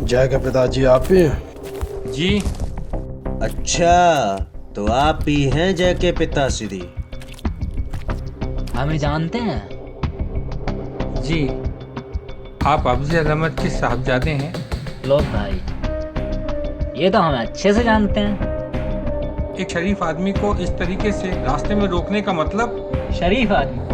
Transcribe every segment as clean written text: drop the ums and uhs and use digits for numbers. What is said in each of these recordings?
जय के पिताजी आप ही हैं? जी। अच्छा, तो आप ही हैं जय के पिताश्री? हमें जानते हैं? जी, आप अफजल अहमद के साहबजादे हैं। लो भाई, ये तो हमें अच्छे से जानते हैं। एक शरीफ आदमी को इस तरीके से रास्ते में रोकने का मतलब? शरीफ आदमी।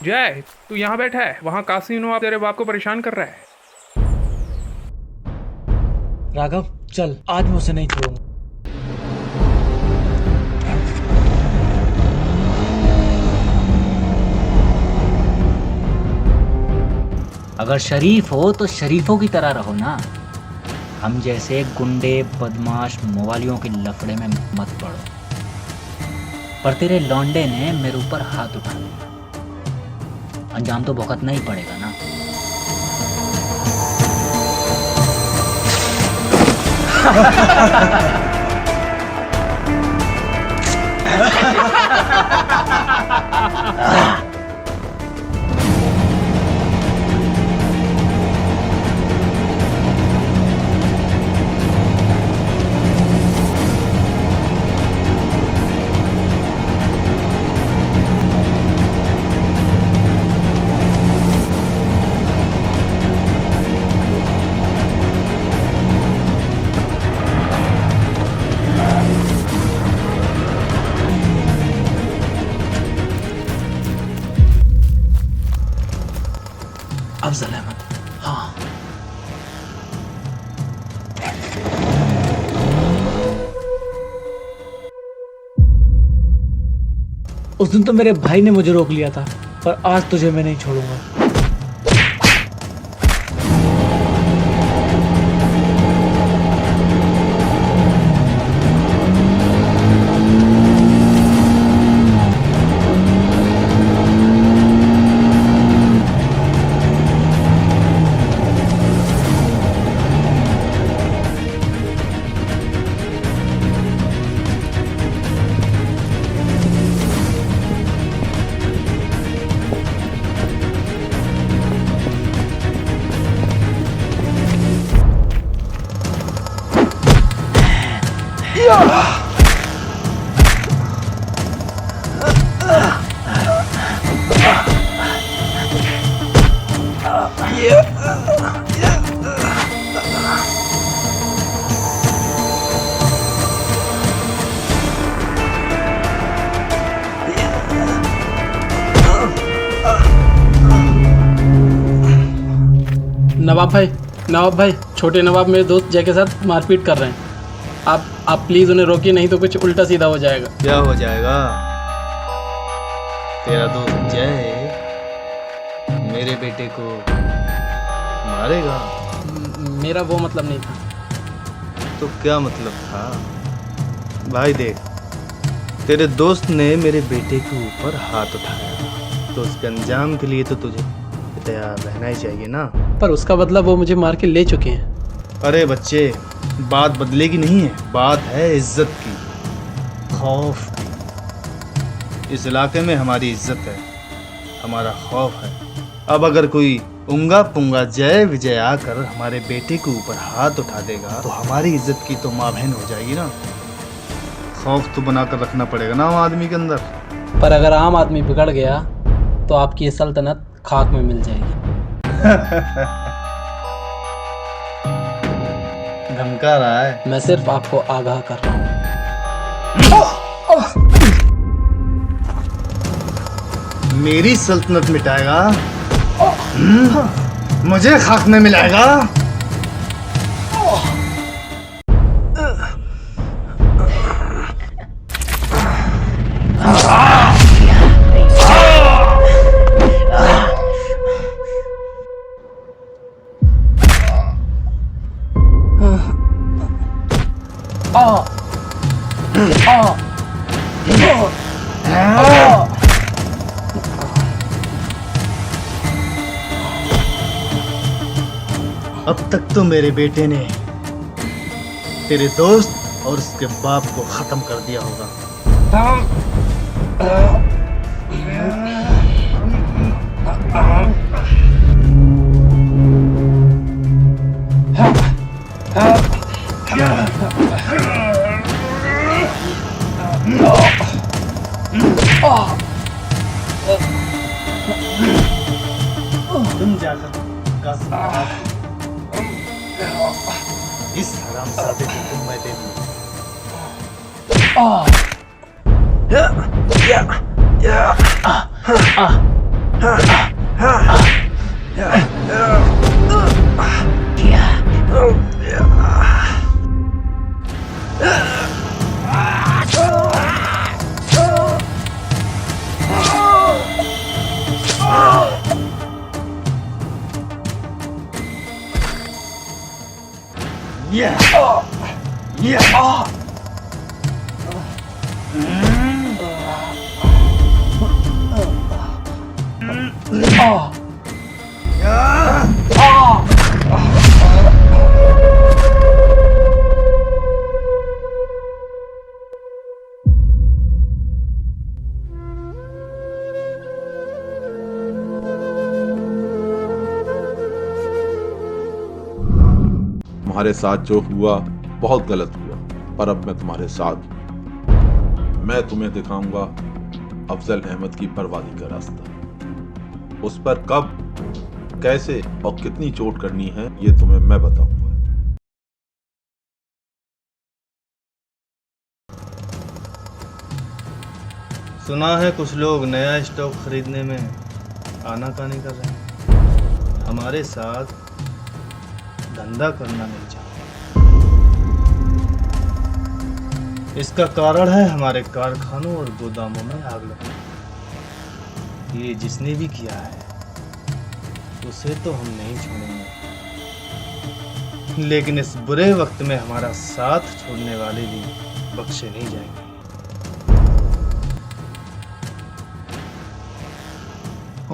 जय, तू यहाँ बैठा है, वहाँ कासिम नवाब तेरे बाप को परेशान कर रहा है। राघव चल, आज मैं उसे नहीं छोड़ूंगा। अगर शरीफ हो तो शरीफों की तरह रहो ना। हम जैसे गुंडे बदमाश मवालियों के लफड़े में मत पड़ो। पर तेरे लौंडे ने मेरे ऊपर हाथ उठा लिया, अंजाम तो भुगतना ही पड़ेगा ना। अफजल अहमद, हाँ। उस दिन तो मेरे भाई ने मुझे रोक लिया था, पर आज तुझे मैं नहीं छोड़ूंगा। नवाब भाई, छोटे नवाब मेरे दोस्त जय के साथ मारपीट कर रहे हैं। आप प्लीज उन्हें रोकिए, नहीं तो कुछ उल्टा सीधा हो जाएगा। क्या हो जाएगा? तेरा दोस्त जय मेरे बेटे को मारेगा? मेरा वो मतलब नहीं था। तो क्या मतलब था? भाई देख, तेरे दोस्त ने मेरे बेटे के ऊपर हाथ उठाया, तो उसके अंजाम के लिए तो तुझे तैयार रहना ही चाहिए ना। पर उसका बदला वो मुझे मार के ले चुके हैं। अरे बच्चे, बात बदले की नहीं है, बात है इज्जत की, खौफ की। इस इलाके में हमारी इज्जत है, हमारा खौफ है। अब अगर कोई उंगा पुंगा जय विजय आकर हमारे बेटे के ऊपर हाथ उठा देगा तो हमारी इज्जत की तो माँ बहन हो जाएगी ना। खौफ तो बनाकर रखना पड़ेगा ना आम आदमी के अंदर। पर अगर आम आदमी बिगड़ गया तो आपकी ये सल्तनत खाक में मिल जाएगी। धमका रहा है? मैं सिर्फ आपको आगाह कर रहा हूँ। मेरी सल्तनत मिटाएगा, मुझे खाक में मिलाएगा। अब तक तो मेरे बेटे ने तेरे दोस्त और उसके बाप को खत्म कर दिया होगा। तुम जाकर कासिम का हाथ इस हरामजादे को तुम मैं दे दूंगा। तुम्हारे साथ जो हुआ बहुत गलत हुआ, पर अब मैं तुम्हारे साथ हूं। मैं तुम्हें दिखाऊंगा अफजल अहमद की बर्बादी का रास्ता। उस पर कब, कैसे और कितनी चोट करनी है ये तुम्हें मैं बताऊंगा। सुना है कुछ लोग नया स्टॉक खरीदने में आनाकानी कर रहे हैं। हमारे साथ धंधा करना नहीं चाहते। इसका कारण है हमारे कारखानों और गोदामों में आग लगना। ये जिसने भी किया है उसे तो हम नहीं छोड़ेंगे, लेकिन इस बुरे वक्त में हमारा साथ छोड़ने वाले भी बख्शे नहीं जाएंगे।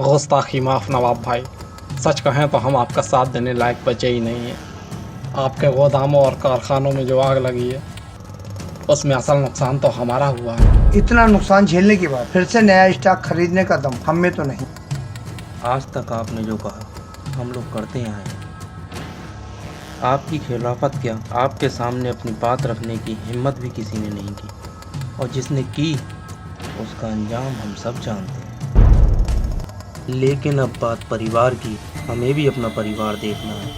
गुस्ताखी माफ नवाब भाई, सच कहें तो हम आपका साथ देने लायक बचे ही नहीं हैं। आपके गोदामों और कारखानों में जो आग लगी है उसमें असल नुकसान तो हमारा हुआ है। इतना नुकसान झेलने के बाद फिर से नया स्टॉक खरीदने का दम हम में तो नहीं। आज तक आपने जो कहा हम लोग करते आए हैं। आपकी खिलाफत क्या, आपके सामने अपनी बात रखने की हिम्मत भी किसी ने नहीं की, और जिसने की उसका अंजाम हम सब जानते हैं। लेकिन अब बात परिवार की, हमें भी अपना परिवार देखना है,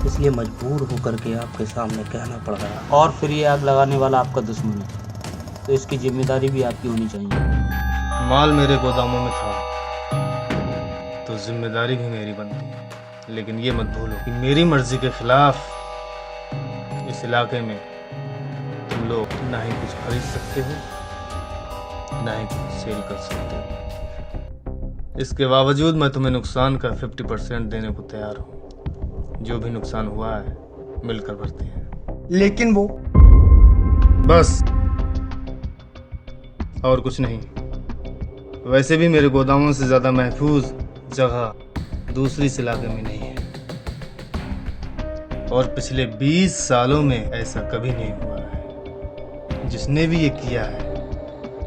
इसलिए मजबूर होकर के आपके सामने कहना पड़ रहा है। और फिर ये आग लगाने वाला आपका दुश्मन है, तो इसकी जिम्मेदारी भी आपकी होनी चाहिए। माल मेरे गोदामों में था तो जिम्मेदारी भी मेरी बनती है, लेकिन ये मत भूलो कि मेरी मर्जी के खिलाफ इस इलाके में तुम लोग ना ही कुछ खरीद सकते हो ना ही कुछ सेल कर सकते हो। इसके बावजूद मैं तुम्हें नुकसान का 50% देने को तैयार हूँ। जो भी नुकसान हुआ है मिलकर भरते हैं। लेकिन वो बस और कुछ नहीं। वैसे भी मेरे गोदामों से ज़्यादा महफूज जगह दूसरी इस इलाके में नहीं है, और पिछले 20 सालों में ऐसा कभी नहीं हुआ है। जिसने भी ये किया है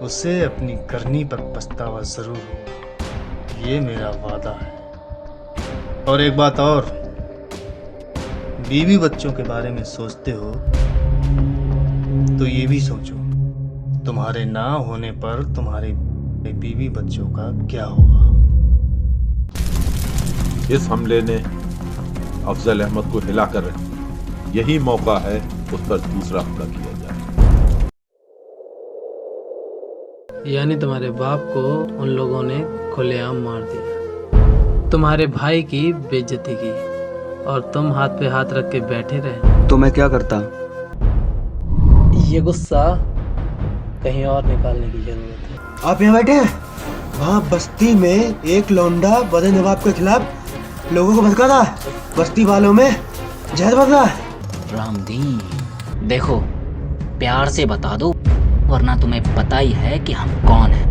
उसे अपनी करनी पर पछतावा ज़रूर होगा, ये मेरा वादा है। और एक बात और, बीवी बच्चों के बारे में सोचते हो तो ये भी सोचो, तुम्हारे ना होने पर तुम्हारे बीवी बच्चों का क्या होगा। इस हमले ने अफजल अहमद को हिला कर रखा, यही मौका है उस पर दूसरा हमला किया जाए। यानी तुम्हारे बाप को उन लोगों ने खुलेआम मार दिया, तुम्हारे भाई की बेइज्जती की, और तुम हाथ पे हाथ रख के बैठे रहे। तो मैं क्या करता? ये गुस्सा कहीं और निकालने की जरूरत है। आप यहाँ बैठे हैं, वहाँ बस्ती में एक लौंडा बदे नवाब के खिलाफ लोगों को भड़का था, बस्ती वालों में जहर बदला। रामदीन, देखो प्यार से बता दो, वरना तुम्हें पता ही है कि हम कौन हैं।